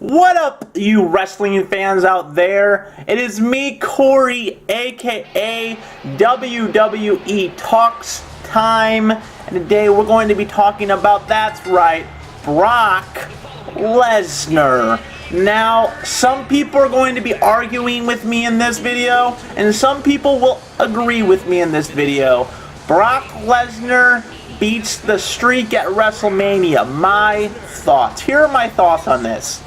What up, you wrestling fans out there? It is me, Corey, aka WWE Talks Time, and today we're going to be talking about, that's right, Brock Lesnar. Now, some people are going to be arguing with me in this video, and some people will agree with me in this video. Brock Lesnar beats the streak at WrestleMania. My thoughts. Here are my thoughts on this.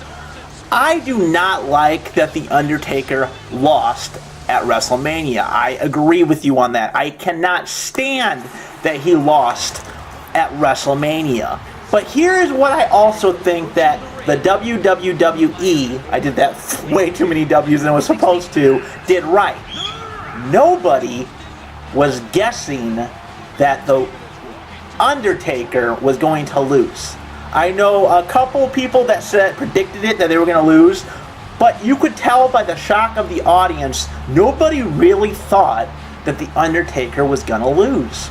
I do not like that The Undertaker lost at WrestleMania. I agree with you on that. I cannot stand that he lost at WrestleMania. But here's what I also think that the WWE, I did that way too many W's than I was supposed to, did right. Nobody was guessing that The Undertaker was going to lose. I know a couple people that predicted it, that they were going to lose, but you could tell by the shock of the audience, nobody really thought that The Undertaker was going to lose.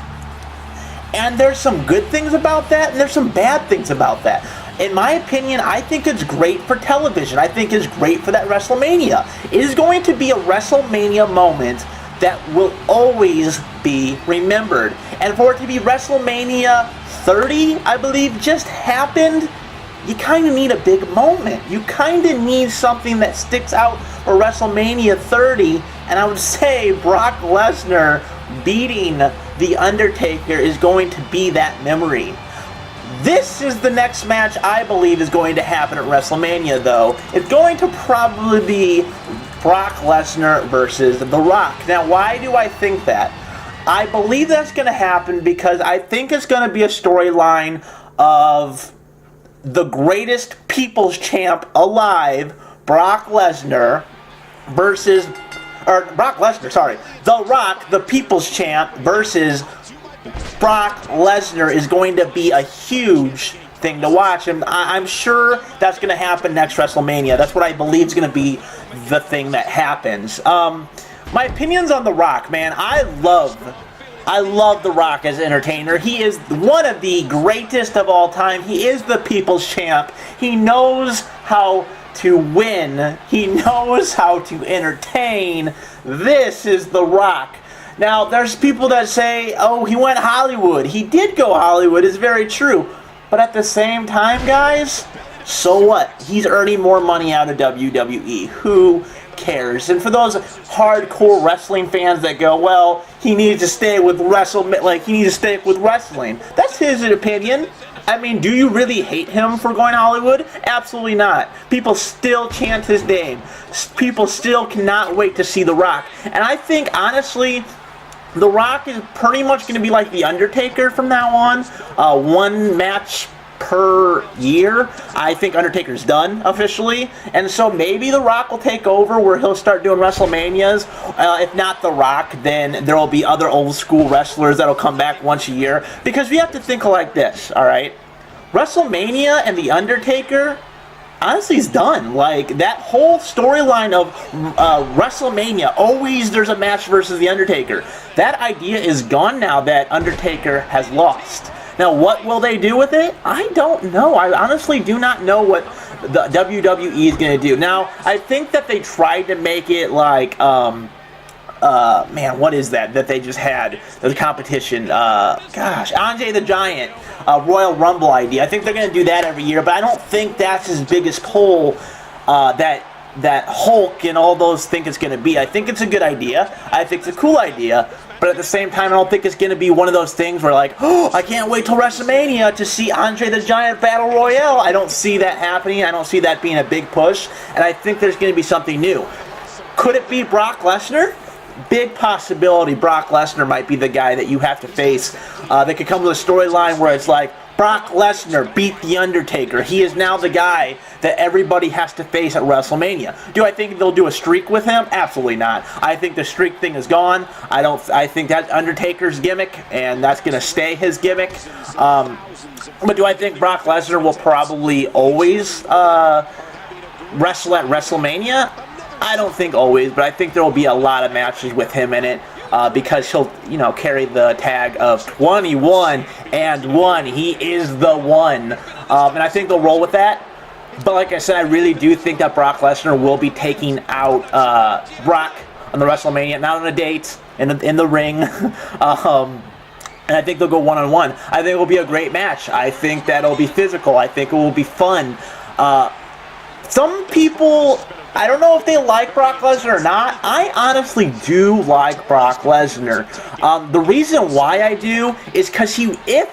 And there's some good things about that, and there's some bad things about that. In my opinion, I think it's great for television. I think it's great for that WrestleMania. It is going to be a WrestleMania moment that will always be remembered. And for it to be WrestleMania 30, I believe, just happened, you kind of need a big moment. You kind of need something that sticks out for WrestleMania 30, and I would say Brock Lesnar beating The Undertaker is going to be that memory. This is the next match I believe is going to happen at WrestleMania, though. It's going to probably be Brock Lesnar versus The Rock. Now, why do I think that? I believe that's going to happen because I think it's going to be a storyline of the greatest people's champ alive, Brock Lesnar, versus, The Rock, the people's champ, versus Brock Lesnar is going to be a huge thing to watch, and I'm sure that's going to happen next WrestleMania. That's what I believe is going to be the thing that happens. My opinions on The Rock, man, I love The Rock as an entertainer. He is one of the greatest of all time. He is the people's champ. He knows how to win. He knows how to entertain. This is The Rock. Now, there's people that say, oh, he went Hollywood. He did go Hollywood, it's very true. But at the same time, guys, so what? He's earning more money out of WWE. Who cares? And for those hardcore wrestling fans that go, well, he needs to stay with wrestling. That's his opinion. I mean, do you really hate him for going to Hollywood? Absolutely not. People still chant his name. People still cannot wait to see The Rock. And I think, honestly, The Rock is pretty much going to be like The Undertaker from now on. One match per year. I think Undertaker's done officially, and so maybe The Rock will take over where he'll start doing WrestleManias. If not The Rock, then there will be other old school wrestlers that'll come back once a year, because we have to think like this, alright? WrestleMania and The Undertaker, honestly, is done. Like, that whole storyline of WrestleMania, always there's a match versus The Undertaker, that idea is gone now that Undertaker has lost. Now, what will they do with it? I don't know. I honestly do not know what the WWE is going to do. Now, I think that they tried to make it like, man, what is that they just had? The competition, Andre the Giant, Royal Rumble idea. I think they're going to do that every year, but I don't think that's his biggest pull, that Hulk and all those think it's going to be. I think it's a good idea. I think it's a cool idea. But at the same time, I don't think it's going to be one of those things where, like, oh, I can't wait till WrestleMania to see Andre the Giant Battle Royale. I don't see that happening. I don't see that being a big push. And I think there's going to be something new. Could it be Brock Lesnar? Big possibility Brock Lesnar might be the guy that you have to face. They could come with a storyline where it's like, Brock Lesnar beat The Undertaker. He is now the guy that everybody has to face at WrestleMania. Do I think they'll do a streak with him? Absolutely not. I think the streak thing is gone. I think that's Undertaker's gimmick, and that's going to stay his gimmick. But do I think Brock Lesnar will probably always wrestle at WrestleMania? I don't think always, but I think there will be a lot of matches with him in it. Because he'll, carry the tag of 21 and 1. He is the one. And I think they'll roll with that. But like I said, I really do think that Brock Lesnar will be taking out Brock on the WrestleMania, not on a date, in the ring. And I think they'll go one-on-one. I think it will be a great match. I think that it'll be physical. I think it will be fun. Some people, I don't know if they like Brock Lesnar or not. I honestly do like Brock Lesnar. The reason why I do is because if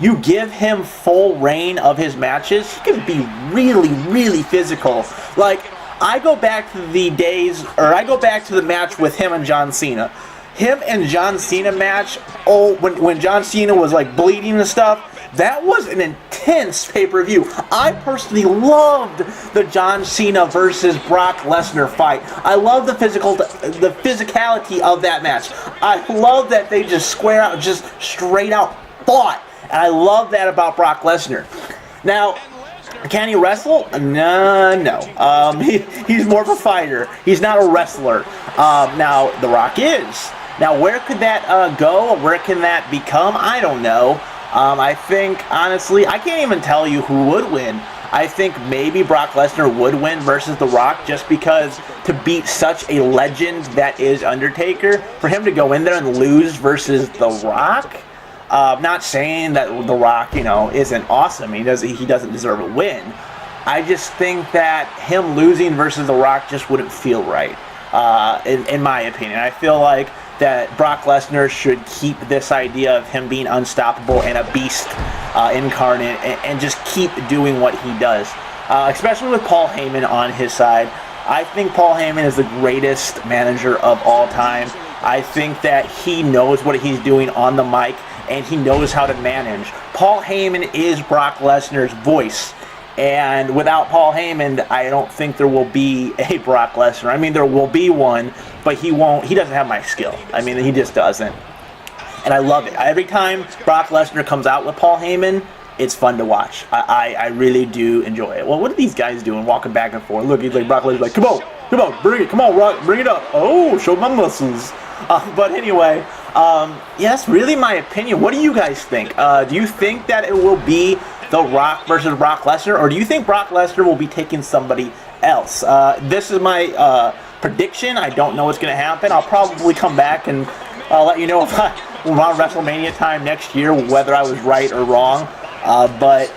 you give him full reign of his matches, he can be really, really physical. Like, I go back to the days, or I go back to the match with him and John Cena. Him and John Cena match, when John Cena was like bleeding and stuff, that was an intense pay-per-view. I personally loved the John Cena versus Brock Lesnar fight. I love the physicality of that match. I love that they just square out, just straight out fought. And I love that about Brock Lesnar. Now, can he wrestle? No. He's more of a fighter. He's not a wrestler. Now, The Rock is. Now, where could that go? Where can that become? I don't know. I think, honestly, I can't even tell you who would win. I think maybe Brock Lesnar would win versus The Rock, just because to beat such a legend that is Undertaker, for him to go in there and lose versus The Rock, not saying that The Rock, isn't awesome. He doesn't deserve a win. I just think that him losing versus The Rock just wouldn't feel right, in my opinion. I feel like that Brock Lesnar should keep this idea of him being unstoppable and a beast incarnate, and just keep doing what he does, especially with Paul Heyman on his side. I think Paul Heyman is the greatest manager of all time. I think that he knows what he's doing on the mic, and he knows how to manage. Paul Heyman is Brock Lesnar's voice. And without Paul Heyman, I don't think there will be a Brock Lesnar. I mean, there will be one, but he doesn't have my skill. I mean, he just doesn't. And I love it. Every time Brock Lesnar comes out with Paul Heyman, it's fun to watch. I really do enjoy it. Well, what are these guys doing, walking back and forth? Look, he's like, Brock Lesnar's like, come on, bring it, come on, Rock, bring it up. Oh, show my muscles. But anyway, yeah, that's really my opinion. What do you guys think? Do you think that it will be The Rock versus Brock Lesnar, or do you think Brock Lesnar will be taking somebody else? This is my prediction. I don't know what's going to happen. I'll probably come back and let you know if around WrestleMania time next year whether I was right or wrong. But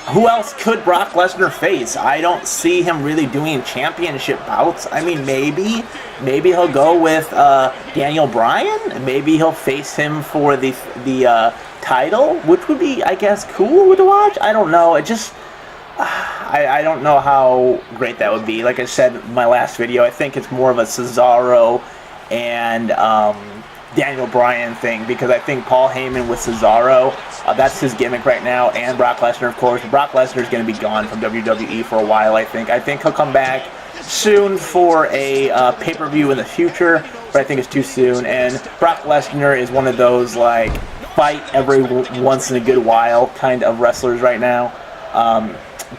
who else could Brock Lesnar face? I don't see him really doing championship bouts. I mean, maybe he'll go with Daniel Bryan. Maybe he'll face him for the title, which would be, I guess, cool to watch. I don't know. It just, I don't know how great that would be. Like I said in my last video, I think it's more of a Cesaro and Daniel Bryan thing, because I think Paul Heyman with Cesaro, that's his gimmick right now, and Brock Lesnar, of course. Brock Lesnar is going to be gone from WWE for a while, I think. I think he'll come back soon for a pay-per-view in the future, but I think it's too soon. And Brock Lesnar is one of those, like, fight every once in a good while kind of wrestlers right now.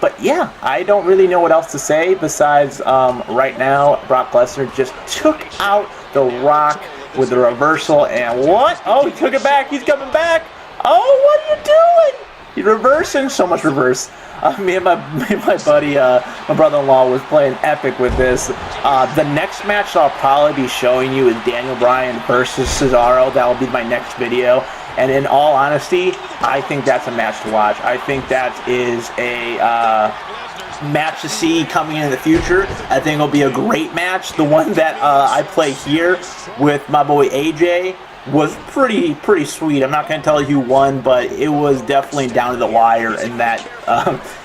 But yeah, I don't really know what else to say besides right now Brock Lesnar just took out The Rock with the reversal, and what? Oh, he took it back. He's coming back. Oh, what are you doing? He's reversing. So much reverse. Me and my buddy, my brother-in-law, was playing epic with this. The next match I'll probably be showing you is Daniel Bryan versus Cesaro. That will be my next video. And in all honesty, I think that's a match to watch. I think that is a match to see coming in the future. I think it'll be a great match. The one that I play here with my boy AJ was pretty sweet. I'm not going to tell you who won, but it was definitely down to the wire in that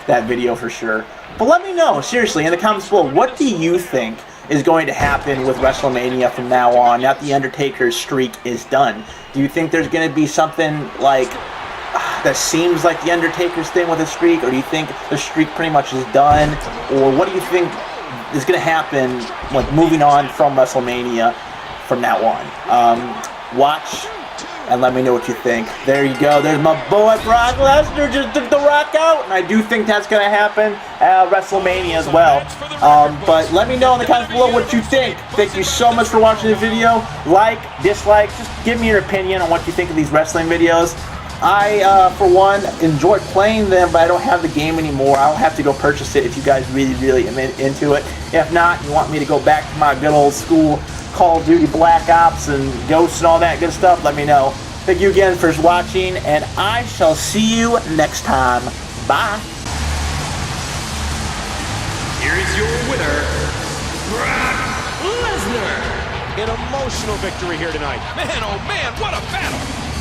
that video for sure. But let me know, seriously, in the comments below, what do you think is going to happen with WrestleMania from now on, now that the Undertaker's streak is done? Do you think there's going to be something like that seems like the Undertaker's thing with a streak, or do you think the streak pretty much is done, or what do you think is going to happen, like, moving on from WrestleMania from now on? Watch and let me know what you think. There you go. There's my boy Brock Lesnar just took The Rock out, and I do think that's going to happen at WrestleMania as well. But let me know in the comments below what you think. Thank you so much for watching the video. Like, dislike, just give me your opinion on what you think of these wrestling videos. I, for one, enjoy playing them, but I don't have the game anymore. I'll have to go purchase it if you guys really am into it. If not, you want me to go back to my good old school Call of Duty Black Ops and Ghosts and all that good stuff, let me know. Thank you again for watching, and I shall see you next time. Bye. Here is your winner, Brock Lesnar. An emotional victory here tonight. Man, oh man, what a battle!